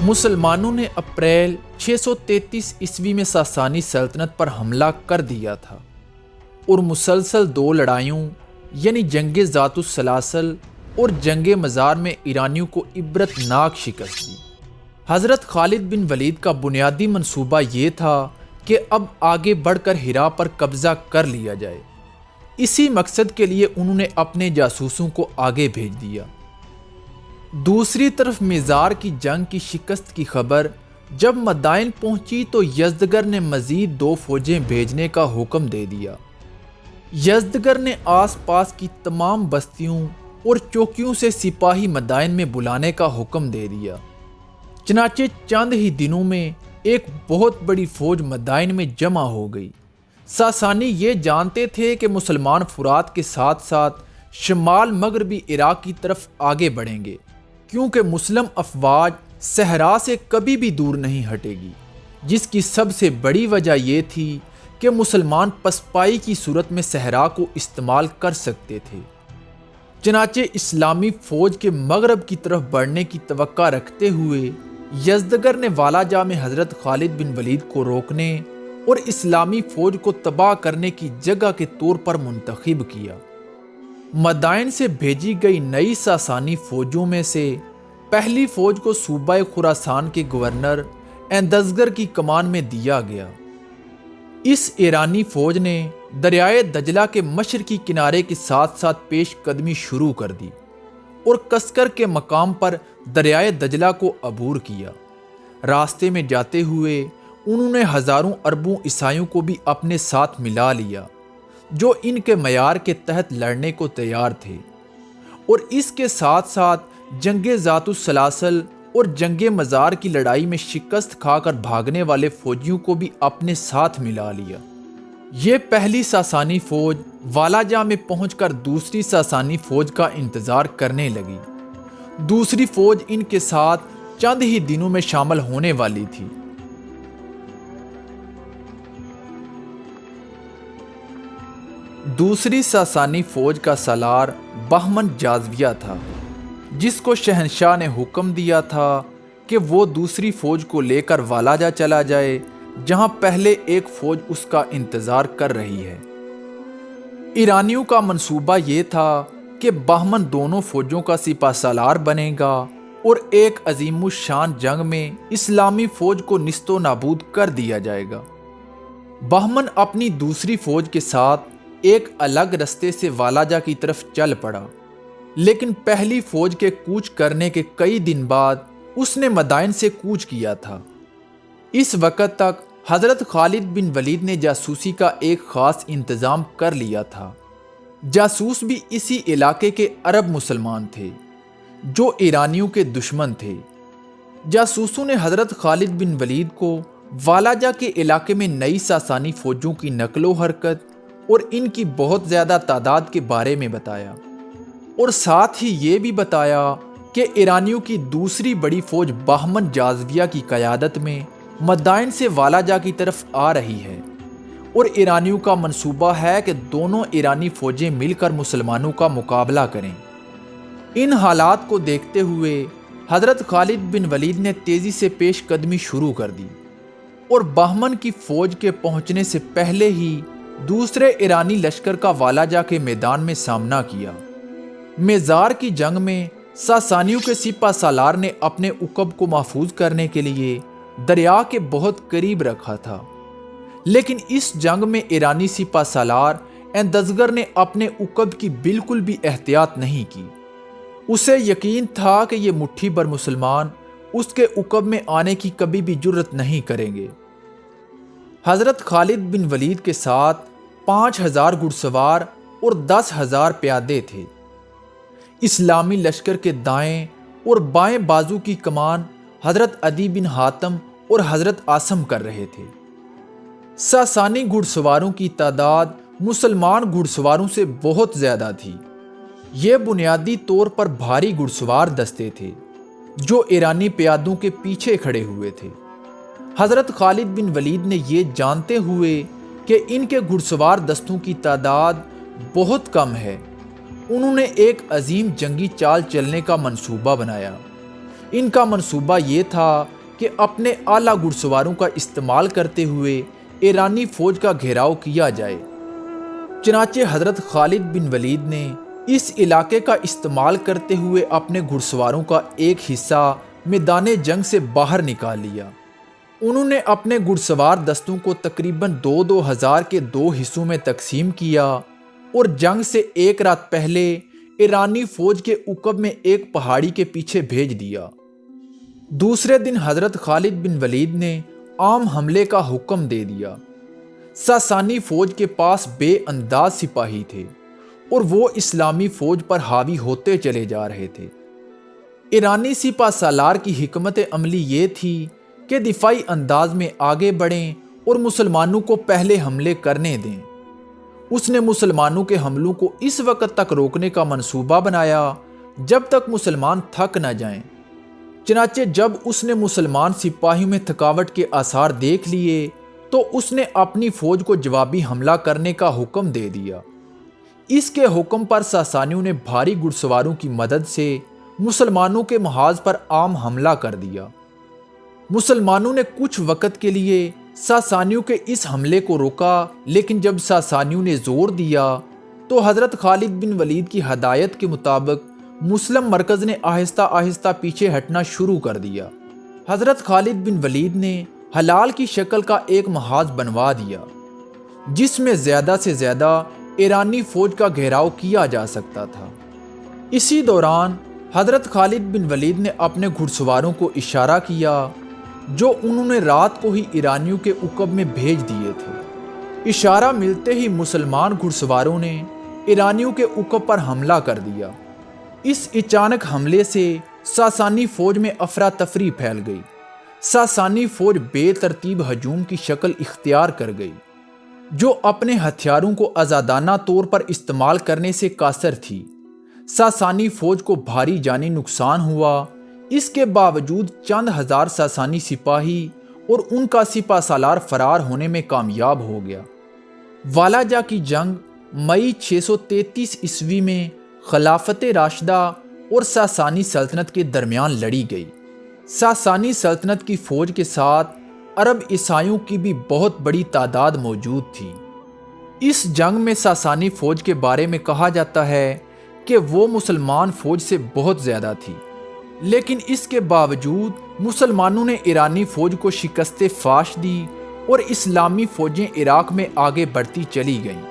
مسلمانوں نے اپریل 633 عیسوی میں ساسانی سلطنت پر حملہ کر دیا تھا اور مسلسل 2 لڑائیوں یعنی جنگ ذات السلاسل اور جنگ مزار میں ایرانیوں کو عبرتناک شکست دی۔ حضرت خالد بن ولید کا بنیادی منصوبہ یہ تھا کہ اب آگے بڑھ کر ہرا پر قبضہ کر لیا جائے۔ اسی مقصد کے لیے انہوں نے اپنے جاسوسوں کو آگے بھیج دیا۔ دوسری طرف میزار کی جنگ کی شکست کی خبر جب مدائن پہنچی تو یزدگرد نے مزید 2 فوجیں بھیجنے کا حکم دے دیا۔ یزدگرد نے آس پاس کی تمام بستیوں اور چوکیوں سے سپاہی مدائن میں بلانے کا حکم دے دیا۔ چنانچہ چند ہی دنوں میں ایک بہت بڑی فوج مدائن میں جمع ہو گئی۔ ساسانی یہ جانتے تھے کہ مسلمان فرات کے ساتھ ساتھ شمال مغربی عراق کی طرف آگے بڑھیں گے، کیونکہ مسلم افواج صحرا سے کبھی بھی دور نہیں ہٹے گی، جس کی سب سے بڑی وجہ یہ تھی کہ مسلمان پسپائی کی صورت میں صحرا کو استعمال کر سکتے تھے۔ چنانچہ اسلامی فوج کے مغرب کی طرف بڑھنے کی توقع رکھتے ہوئے یزدگرد نے والاجہ میں حضرت خالد بن ولید کو روکنے اور اسلامی فوج کو تباہ کرنے کی جگہ کے طور پر منتخب کیا۔ مدائن سے بھیجی گئی نئی ساسانی فوجوں میں سے پہلی فوج کو صوبہ خراسان کے گورنر ایندزگر کی کمان میں دیا گیا۔ اس ایرانی فوج نے دریائے دجلہ کے مشرقی کنارے کے ساتھ ساتھ پیش قدمی شروع کر دی اور کسکر کے مقام پر دریائے دجلہ کو عبور کیا۔ راستے میں جاتے ہوئے انہوں نے ہزاروں اربوں عیسائیوں کو بھی اپنے ساتھ ملا لیا جو ان کے معیار کے تحت لڑنے کو تیار تھے، اور اس کے ساتھ ساتھ جنگ ذات السلاسل اور جنگ مزار کی لڑائی میں شکست کھا کر بھاگنے والے فوجیوں کو بھی اپنے ساتھ ملا لیا۔ یہ پہلی ساسانی فوج والاجہ میں پہنچ کر دوسری ساسانی فوج کا انتظار کرنے لگی۔ دوسری فوج ان کے ساتھ چند ہی دنوں میں شامل ہونے والی تھی۔ دوسری ساسانی فوج کا سالار بہمن جازویہ تھا، جس کو شہنشاہ نے حکم دیا تھا کہ وہ دوسری فوج کو لے کر والاجہ چلا جائے، جہاں پہلے ایک فوج اس کا انتظار کر رہی ہے۔ ایرانیوں کا منصوبہ یہ تھا کہ بہمن دونوں فوجوں کا سپہ سالار بنے گا اور ایک عظیم الشان جنگ میں اسلامی فوج کو نیست و نابود کر دیا جائے گا۔ بہمن اپنی دوسری فوج کے ساتھ ایک الگ رستے سے والاجہ کی طرف چل پڑا، لیکن پہلی فوج کے کوچ کرنے کے کئی دن بعد اس نے مدائن سے کوچ کیا تھا۔ اس وقت تک حضرت خالد بن ولید نے جاسوسی کا ایک خاص انتظام کر لیا تھا۔ جاسوس بھی اسی علاقے کے عرب مسلمان تھے جو ایرانیوں کے دشمن تھے۔ جاسوسوں نے حضرت خالد بن ولید کو والاجہ کے علاقے میں نئی ساسانی فوجوں کی نقل و حرکت اور ان کی بہت زیادہ تعداد کے بارے میں بتایا، اور ساتھ ہی یہ بھی بتایا کہ ایرانیوں کی دوسری بڑی فوج بہمن جازویہ کی قیادت میں مدائن سے والاجہ کی طرف آ رہی ہے، اور ایرانیوں کا منصوبہ ہے کہ دونوں ایرانی فوجیں مل کر مسلمانوں کا مقابلہ کریں۔ ان حالات کو دیکھتے ہوئے حضرت خالد بن ولید نے تیزی سے پیش قدمی شروع کر دی اور بہمن کی فوج کے پہنچنے سے پہلے ہی دوسرے ایرانی لشکر کا والاجہ کے میدان میں سامنا کیا۔ میزار کی جنگ میں ساسانیوں کے سپہ سالار نے اپنے عقب کو محفوظ کرنے کے لیے دریا کے بہت قریب رکھا تھا، لیکن اس جنگ میں ایرانی سپہ سالار ایندزگر نے اپنے عقب کی بالکل بھی احتیاط نہیں کی۔ اسے یقین تھا کہ یہ مٹھی بھر مسلمان اس کے عقب میں آنے کی کبھی بھی جرت نہیں کریں گے۔ حضرت خالد بن ولید کے ساتھ 5000 گھڑ سوار اور 10,000 پیادے تھے۔ اسلامی لشکر کے دائیں اور بائیں بازو کی کمان حضرت عدی بن حاتم اور حضرت عاصم کر رہے تھے۔ ساسانی گھڑ سواروں کی تعداد مسلمان گھڑ سواروں سے بہت زیادہ تھی۔ یہ بنیادی طور پر بھاری گھڑ سوار دستے تھے جو ایرانی پیادوں کے پیچھے کھڑے ہوئے تھے۔ حضرت خالد بن ولید نے یہ جانتے ہوئے کہ ان کے گھڑ سوار دستوں کی تعداد بہت کم ہے، انہوں نے ایک عظیم جنگی چال چلنے کا منصوبہ بنایا ان کا منصوبہ یہ تھا کہ اپنے اعلیٰ گھڑسواروں کا استعمال کرتے ہوئے ایرانی فوج کا گھیراؤ کیا جائے۔ چنانچہ حضرت خالد بن ولید نے اس علاقے کا استعمال کرتے ہوئے اپنے گھڑسواروں کا ایک حصہ میدان جنگ سے باہر نکال لیا۔ انہوں نے اپنے گھڑسوار دستوں کو تقریباً 2,000 کے 2 حصوں میں تقسیم کیا اور جنگ سے ایک رات پہلے ایرانی فوج کے عقب میں ایک پہاڑی کے پیچھے بھیج دیا۔ دوسرے دن حضرت خالد بن ولید نے عام حملے کا حکم دے دیا۔ ساسانی فوج کے پاس بے انداز سپاہی تھے اور وہ اسلامی فوج پر حاوی ہوتے چلے جا رہے تھے۔ ایرانی سپہ سالار کی حکمت عملی یہ تھی کہ دفاعی انداز میں آگے بڑھیں اور مسلمانوں کو پہلے حملے کرنے دیں۔ اس نے مسلمانوں کے حملوں کو اس وقت تک روکنے کا منصوبہ بنایا جب تک مسلمان تھک نہ جائیں۔ چنانچہ جب اس نے مسلمان سپاہیوں میں تھکاوٹ کے آثار دیکھ لیے تو اس نے اپنی فوج کو جوابی حملہ کرنے کا حکم دے دیا۔ اس کے حکم پر ساسانیوں نے بھاری گھڑسواروں کی مدد سے مسلمانوں کے محاذ پر عام حملہ کر دیا۔ مسلمانوں نے کچھ وقت کے لیے ساسانیوں کے اس حملے کو روکا، لیکن جب ساسانیوں نے زور دیا تو حضرت خالد بن ولید کی ہدایت کے مطابق مسلم مرکز نے آہستہ آہستہ پیچھے ہٹنا شروع کر دیا۔ حضرت خالد بن ولید نے ہلال کی شکل کا ایک محاذ بنوا دیا جس میں زیادہ سے زیادہ ایرانی فوج کا گھیراؤ کیا جا سکتا تھا۔ اسی دوران حضرت خالد بن ولید نے اپنے گھڑسواروں کو اشارہ کیا جو انہوں نے رات کو ہی ایرانیوں کے عقب میں بھیج دیے تھے۔ اشارہ ملتے ہی مسلمان گھڑسواروں نے ایرانیوں کے عقب پر حملہ کر دیا۔ اس اچانک حملے سے ساسانی فوج میں افراتفری پھیل گئی۔ ساسانی فوج بے ترتیب ہجوم کی شکل اختیار کر گئی جو اپنے ہتھیاروں کو آزادانہ طور پر استعمال کرنے سے قاصر تھی۔ ساسانی فوج کو بھاری جانی نقصان ہوا، اس کے باوجود چند ہزار ساسانی سپاہی اور ان کا سپہ سالار فرار ہونے میں کامیاب ہو گیا۔ والاجہ کی جنگ مئی 633 عیسوی میں خلافت راشدہ اور ساسانی سلطنت کے درمیان لڑی گئی۔ ساسانی سلطنت کی فوج کے ساتھ عرب عیسائیوں کی بھی بہت بڑی تعداد موجود تھی۔ اس جنگ میں ساسانی فوج کے بارے میں کہا جاتا ہے کہ وہ مسلمان فوج سے بہت زیادہ تھی، لیکن اس کے باوجود مسلمانوں نے ایرانی فوج کو شکست فاش دی اور اسلامی فوجیں عراق میں آگے بڑھتی چلی گئیں۔